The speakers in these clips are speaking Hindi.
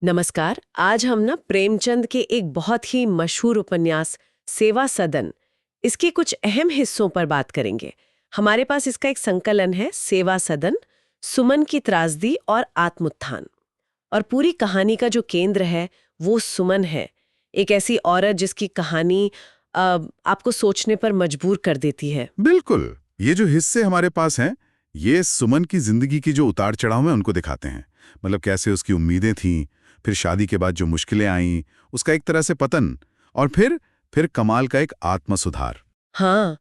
नमस्कार। आज हम ना प्रेमचंद के एक बहुत ही मशहूर उपन्यास सेवा सदन इसके कुछ अहम हिस्सों पर बात करेंगे। हमारे पास इसका एक संकलन है, सेवा सदन, सुमन की त्रासदी और आत्मोत्थान। और पूरी कहानी का जो केंद्र है वो सुमन है, एक ऐसी औरत जिसकी कहानी आपको सोचने पर मजबूर कर देती है। बिल्कुल। ये जो हिस्से हमारे पास हैं, ये सुमन की जिंदगी की जो उतार चढ़ाव है उनको दिखाते हैं। मतलब कैसे उसकी उम्मीदें थीं, फिर शादी के बाद जो मुश्किलें आईं, उसका एक तरह से पतन, और फिर कमाल का एक आत्म सुधार। हाँ,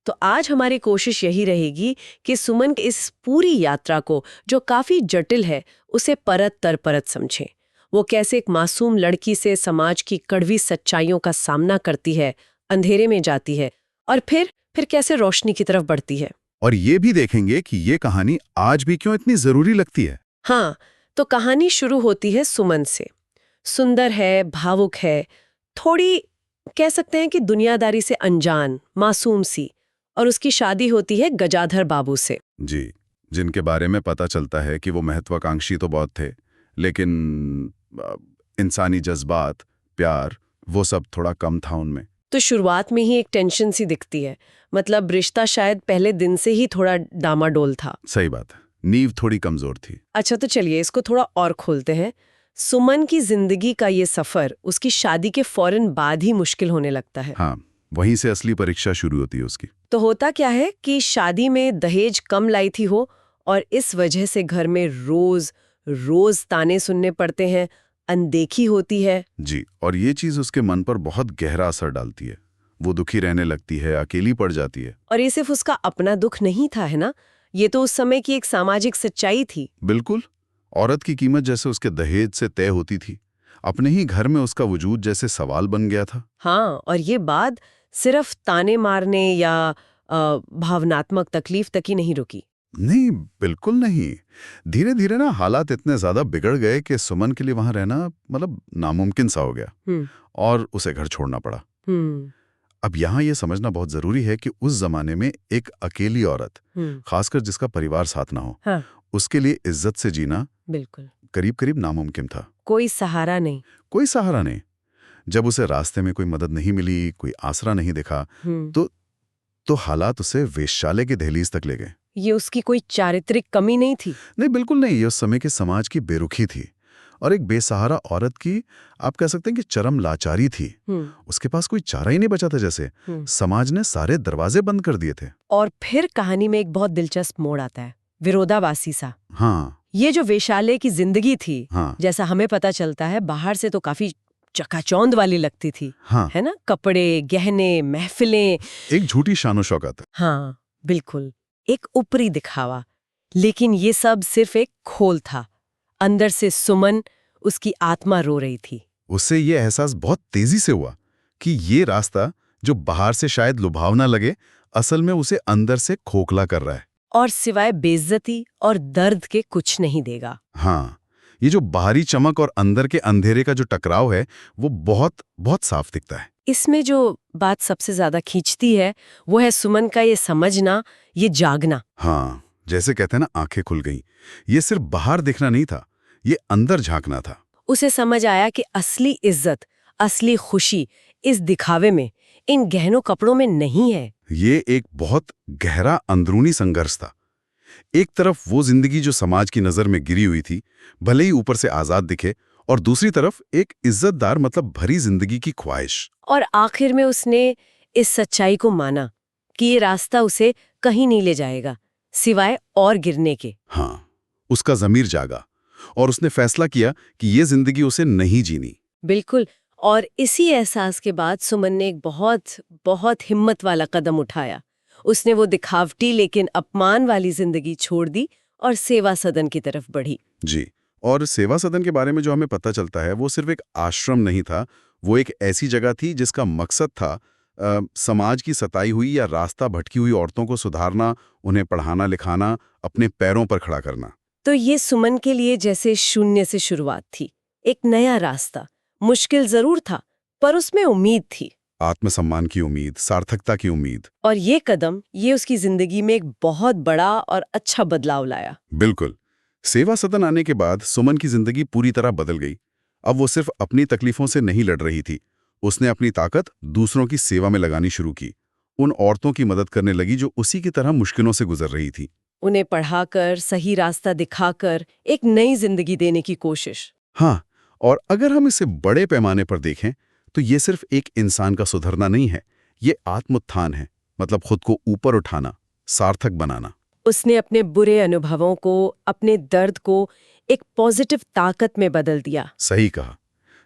तो आज हमारी कोशिश यही रहेगी कि सुमन की इस पूरी यात्रा को, जो काफी जटिल है, उसे परत दर परत समझें। वो कैसे एक मासूम लड़की से समाज की कड़वी सच्चाइयों का सामना करती है, अंधेरे में जाती है, और फिर कैसे रोशनी की तरफ बढ़ती है। और ये भी देखेंगे कि ये कहानी आज भी क्यों इतनी जरूरी लगती है। हाँ, तो कहानी शुरू होती है सुमन से। सुंदर है, भावुक है, थोड़ी कह सकते हैं कि दुनियादारी से अनजान, मासूम सी। और उसकी शादी होती है गजाधर बाबू से। जी, जिनके बारे में पता चलता है कि वो महत्वाकांक्षी तो बहुत थे, लेकिन इंसानी जज्बात, प्यार, वो सब थोड़ा कम था उनमें। तो शुरुआत में ही एक टेंशन सी दिखती है। मतलब रिश्ता शायद पहले दिन से ही थोड़ा डामाडोल था। सही बात है, नींव थोड़ी कमजोर थी। अच्छा, तो चलिए इसको थोड़ा और खोलते हैं। सुमन की जिंदगी का ये सफर उसकी शादी के फौरन बाद ही मुश्किल होने लगता है। हाँ, वहीं से असली परीक्षा शुरू होती है उसकी। तो होता क्या है कि शादी में दहेज कम लाई थी हो, और इस वजह से घर में रोज रोज ताने सुनने पड़ते हैं, अनदेखी होती है। जी, और ये चीज उसके मन पर बहुत गहरा असर डालती है। वो दुखी रहने लगती है, अकेली पड़ जाती है। और ये सिर्फ उसका अपना दुख नहीं था, है ना, ये तो उस समय की एक सामाजिक सच्चाई थी। बिल्कुल। औरत की कीमत जैसे उसके दहेज से तय होती थी, अपने ही घर में उसका वजूद जैसे सवाल बन गया था। हाँ, और ये बात सिर्फ ताने मारने या भावनात्मक तकलीफ तक ही नहीं रुकी। नहीं, बिल्कुल नहीं। धीरे धीरे ना हालात इतने ज्यादा बिगड़ गए कि सुमन के लिए वहां रहना मतलब नामुमकिन सा हो गया, हम्म। और उसे घर छोड़ना पड़ा। हम्म। अब यहाँ ये समझना बहुत जरूरी है कि उस जमाने में एक अकेली औरत, हम्म। खासकर जिसका परिवार साथ ना हो, हाँ, उसके लिए इज्जत से जीना बिल्कुल। करीब करीब नामुमकिन था। कोई सहारा नहीं। कोई सहारा नहीं। जब उसे रास्ते में कोई मदद नहीं मिली, कोई आसरा नहीं दिखा, हम्म। तो हालात उसे वेश्यालय की दहलीज तक ले गए। ये उसकी कोई चारित्रिक कमी नहीं थी। नहीं, बिल्कुल नहीं। ये उस समय के समाज की बेरुखी थी, और एक बेसहारा औरत की, आप कह सकते हैं कि चरम लाचारी थी। हम्म। उसके पास कोई चारा ही नहीं बचा था। जैसे समाज ने सारे दरवाजे बंद कर दिए थे। और फिर कहानी में एक बहुत दिलचस्प मोड़ आता है, विरोधाभासी सा। हाँ ये जो वेश्यालय की जिंदगी थी, हाँ जैसा हमें पता चलता है, बाहर से तो काफी चकाचौंध वाली लगती थी, हाँ, है ना, कपड़े, गहने, महफिलें। एक झूठी शानो शौकत। हाँ, बिल्कुल, एक ऊपरी दिखावा। लेकिन ये सब सिर्फ एक खोल था। अंदर से सुमन, उसकी आत्मा रो रही थी। उससे ये एहसास बहुत तेजी से हुआ कि ये रास्ता, जो बाहर से शायद लुभावना लगे, असल में उसे अंदर से खोखला कर रहा है। और सिवाय बेइज्जती और दर्द के कुछ नहीं देगा। हाँ, ये जो बाहरी चमक और अंदर के अंधेरे का जो टकराव है, वो बहुत बहुत साफ दिखता है। इसमें जो बात सबसे ज्यादा खींचती है वो है सुमन का ये समझना, ये जागना। हाँ, जैसे कहते हैं ना, आंखें खुल गईं। ये सिर्फ बाहर दिखना नहीं था, ये अंदर झांकना था। उसे समझ आया कि असली इज्जत, असली खुशी इस दिखावे में, इन गहनों कपड़ों में नहीं है। ये एक बहुत गहरा अंदरूनी संघर्ष था। एक तरफ वो जिंदगी जो समाज की नजर में गिरी हुई थी, भले ही ऊपर से आजाद दिखे, और दूसरी तरफ एक इज्जतदार, मतलब भरी जिंदगी की ख्वाहिश। और आखिर में उसने इस सच्चाई को माना कि ये रास्ता उसे कहीं नहीं ले जाएगा सिवाय और गिरने के। हाँ, उसका ज़मीर जागा, और उसने फैसला किया कि ये जिंदगी उसे नहीं जीनी। बिल्कुल। और इसी एहसास के बाद सुमन ने एक बहुत बहुत हिम्मत वाला कदम उठाया। उसने वो दिखावटी लेकिन अपमान वाली जिंदगी छोड़ दी और सेवा सदन की तरफ बढ़ी। जी, और सेवा सदन के बारे में जो हमें पता चलता है, वो सिर्फ एक आश्रम नहीं था। वो एक ऐसी जगह थी जिसका मकसद था समाज की सताई हुई या रास्ता भटकी हुई औरतों को सुधारना, उन्हें पढ़ाना लिखाना, अपने पैरों पर खड़ा करना। तो ये सुमन के लिए जैसे शून्य से शुरुआत थी, एक नया रास्ता। मुश्किल जरूर था, पर उसमें उम्मीद थी। आत्मसम्मान की उम्मीद, सार्थकता की उम्मीद। और ये कदम, ये उसकी जिंदगी में एक बहुत बड़ा और अच्छा बदलाव लाया। बिल्कुल। सेवा सदन आने के बाद सुमन की जिंदगी पूरी तरह बदल गई। अब वो सिर्फ अपनी तकलीफों से नहीं लड़ रही थी, उसने अपनी ताकत दूसरों की सेवा में लगानी शुरू की। उन औरतों की मदद करने लगी जो उसी की तरह मुश्किलों से गुजर रही थी। उन्हें पढ़ाकर, सही रास्ता दिखाकर एक नई जिंदगी देने की कोशिश। हाँ, और अगर हम इसे बड़े पैमाने पर देखें तो ये सिर्फ एक इंसान का सुधरना नहीं है, ये आत्मोत्थान है, मतलब खुद को ऊपर उठाना, सार्थक बनाना। उसने अपने बुरे अनुभवों को, अपने दर्द को एक पॉजिटिव ताकत में बदल दिया। सही कहा,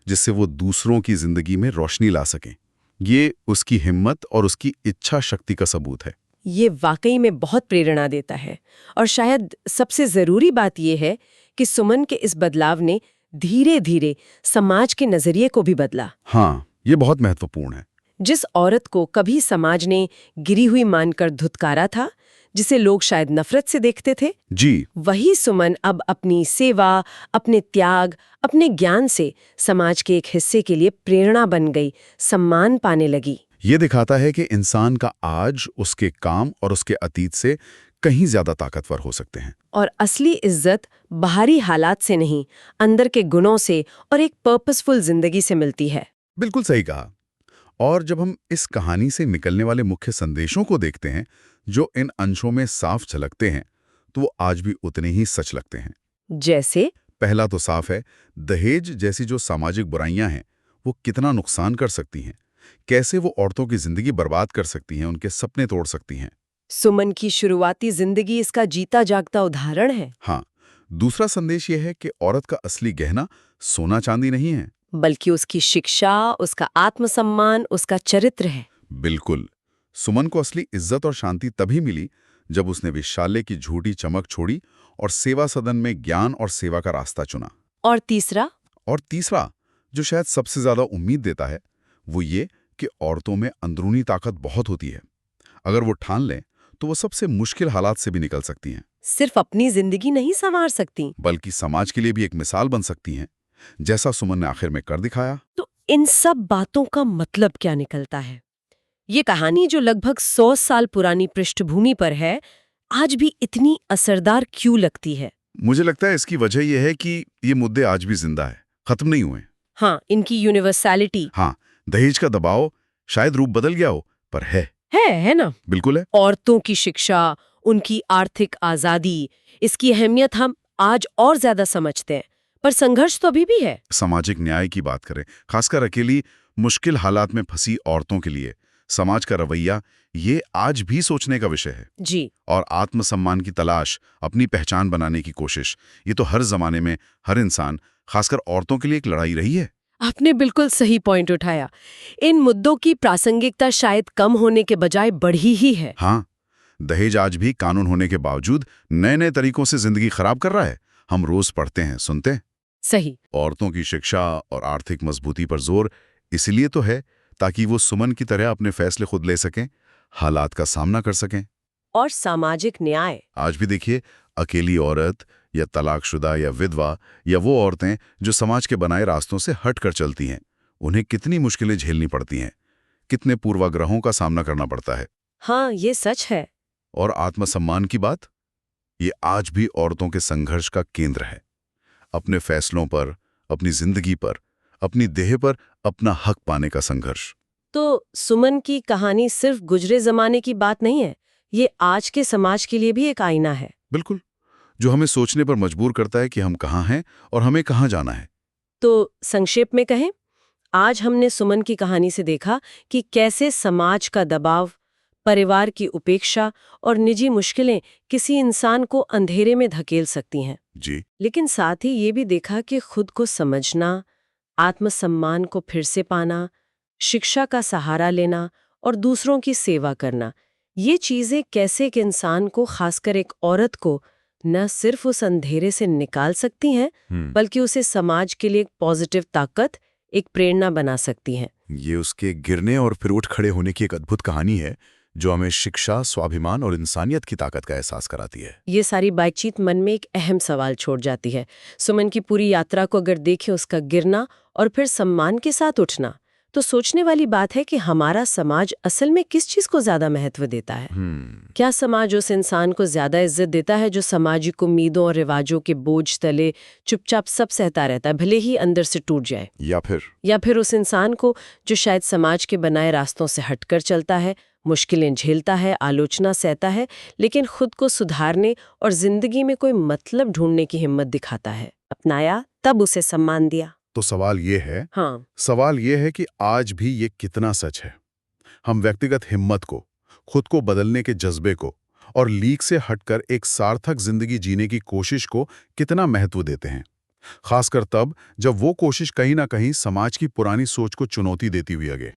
जिससे वो दूसरों की जिंदगी में रोशनी ला सकें। ये उसकी हिम्मत और उसकी इच्छा शक्ति का सबूत है। ये वाकई में बहुत प्रेरणा देता है। और शायद सबसे जरूरी बात यह है कि सुमन के इस बदलाव ने धीरे धीरे समाज के नजरिए को भी बदला। हाँ, ये बहुत महत्वपूर्ण है। जिस औरत को कभी समाज ने गिरी हुई मानकर धुतकारा था, जिसे लोग शायद नफरत से देखते थे, जी, वही सुमन अब अपनी सेवा, अपने त्याग, अपने ज्ञान से समाज के एक हिस्से के लिए प्रेरणा बन गई, सम्मान पाने लगी। ये दिखाता है कि इंसान का आज उसके काम और उसके अतीत से कहीं ज्यादा ताकतवर हो सकते हैं। और असली इज्जत बाहरी हालात से नहीं, अंदर के गुणों से और एक पर्पसफुल जिंदगी से मिलती है। बिल्कुल सही कहा। और जब हम इस कहानी से निकलने वाले मुख्य संदेशों को देखते हैं जो इन अंशों में साफ झलकते हैं, तो वो आज भी उतने ही सच लगते हैं। जैसे पहला तो साफ है, दहेज जैसी जो सामाजिक बुराइयां हैं वो कितना नुकसान कर सकती हैं, कैसे वो औरतों की जिंदगी बर्बाद कर सकती हैं, उनके सपने तोड़ सकती हैं। सुमन की शुरुआती जिंदगी इसका जीता जागता उदाहरण है। हाँ, दूसरा संदेश ये है कि औरत का असली गहना सोना चांदी नहीं है, बल्कि उसकी शिक्षा, उसका आत्मसम्मान, उसका चरित्र है। बिल्कुल। सुमन को असली इज्जत और शांति तभी मिली जब उसने विशाल्य की झूठी चमक छोड़ी और सेवा सदन में ज्ञान और सेवा का रास्ता चुना। और तीसरा, जो शायद सबसे ज्यादा उम्मीद देता है, वो ये कि औरतों में अंदरूनी ताकत बहुत होती है। अगर वो ठान लें तो वो सबसे मुश्किल हालात से भी निकल सकती हैं, सिर्फ अपनी जिंदगी नहीं संवार सकती, बल्कि समाज के लिए भी एक मिसाल बन सकती हैं, जैसा सुमन ने आखिर में कर दिखाया। तो इन सब बातों का मतलब क्या निकलता है? ये कहानी जो लगभग 100 साल पुरानी पृष्ठभूमि पर है, आज भी इतनी असरदार क्यों लगती है? मुझे लगता है इसकी वजह यह है कि ये मुद्दे आज भी जिंदा है, खत्म नहीं हुए। हाँ, इनकी यूनिवर्सैलिटी हाँ, दहेज का दबाव शायद रूप बदल गया हो, पर है ना? बिल्कुल है। औरतों की शिक्षा, उनकी आर्थिक आजादी, इसकी अहमियत हम आज और ज्यादा समझते हैं, पर संघर्ष तो अभी भी है। सामाजिक न्याय की बात करें, खासकर अकेली मुश्किल हालात में फंसी औरतों के लिए समाज का रवैया, ये आज भी सोचने का विषय है। जी। और आत्मसम्मान की तलाश, अपनी पहचान बनाने की कोशिश, ये तो हर जमाने में हर इंसान, खासकर औरतों के लिए एक लड़ाई रही है। आपने बिल्कुल सही पॉइंट उठाया। इन मुद्दों की प्रासंगिकता शायद कम होने के बजाय बढ़ी ही है। हाँ, दहेज आज भी कानून होने के बावजूद नए नए तरीकों से जिंदगी खराब कर रहा है। हम रोज पढ़ते हैं, सुनते हैं। सही। औरतों की शिक्षा और आर्थिक मजबूती पर जोर इसलिए तो है ताकि वो सुमन की तरह अपने फैसले खुद ले सकें, हालात का सामना कर सकें। और सामाजिक न्याय आज भी देखिए, अकेली औरत या तलाकशुदा या विधवा या वो औरतें जो समाज के बनाए रास्तों से हट कर चलती हैं, उन्हें कितनी मुश्किलें झेलनी पड़ती हैं, कितने पूर्वाग्रहों का सामना करना पड़ता है। हाँ, ये सच है। और आत्मसम्मान की बात, ये आज भी औरतों के संघर्ष का केंद्र है। अपने फैसलों पर, अपनी जिंदगी पर, अपनी देह पर अपना हक पाने का संघर्ष। तो सुमन की कहानी सिर्फ गुजरे जमाने की बात नहीं है, ये आज के समाज के लिए भी एक आईना है। बिल्कुल, जो हमें सोचने पर मजबूर करता है कि हम कहाँ हैं और हमें कहाँ जाना है। तो संक्षेप में कहें, आज हमने सुमन की कहानी से देखा कि कैसे समाज का दबाव, परिवार की उपेक्षा और निजी मुश्किलें किसी इंसान को अंधेरे में धकेल सकती हैं। जी, लेकिन साथ ही ये भी देखा कि खुद को समझना, आत्मसम्मान को फिर से पाना, शिक्षा का सहारा लेना और दूसरों की सेवा करना, ये चीजें कैसे एक इंसान को, खासकर एक औरत को, न सिर्फ उस अंधेरे से निकाल सकती हैं, बल्कि उसे समाज के लिए एक पॉजिटिव ताकत, एक प्रेरणा बना सकती हैं। ये उसके गिरने और फिर उठ खड़े होने की एक अद्भुत कहानी है जो हमें शिक्षा, स्वाभिमान और इंसानियत की ताकत का एहसास कराती है। ये सारी बातचीत मन में एक अहम सवाल छोड़ जाती है। सुमन की पूरी यात्रा को अगर देखें, उसका गिरना और फिर सम्मान के साथ उठना, तो सोचने वाली बात है कि हमारा समाज असल में किस चीज को ज्यादा महत्व देता है। क्या समाज उस इंसान को ज्यादा इज्जत देता है जो सामाजिक उम्मीदों और रिवाजों के बोझ तले चुपचाप सब सहता रहता है, भले ही अंदर से टूट जाए? या फिर उस इंसान को जो शायद समाज के बनाए रास्तों से हटकर चलता है, मुश्किलें झेलता है, आलोचना सहता है, लेकिन खुद को सुधारने और जिंदगी में कोई मतलब ढूंढने की हिम्मत दिखाता है? अपनाया, तब उसे सम्मान दिया। तो सवाल हाँ, ये है कि आज भी ये कितना सच है। हम व्यक्तिगत हिम्मत को, खुद को बदलने के जज्बे को और लीक से हटकर एक सार्थक जिंदगी जीने की कोशिश को कितना महत्व देते हैं, खासकर तब जब वो कोशिश कहीं ना कहीं समाज की पुरानी सोच को चुनौती देती हुई आगे।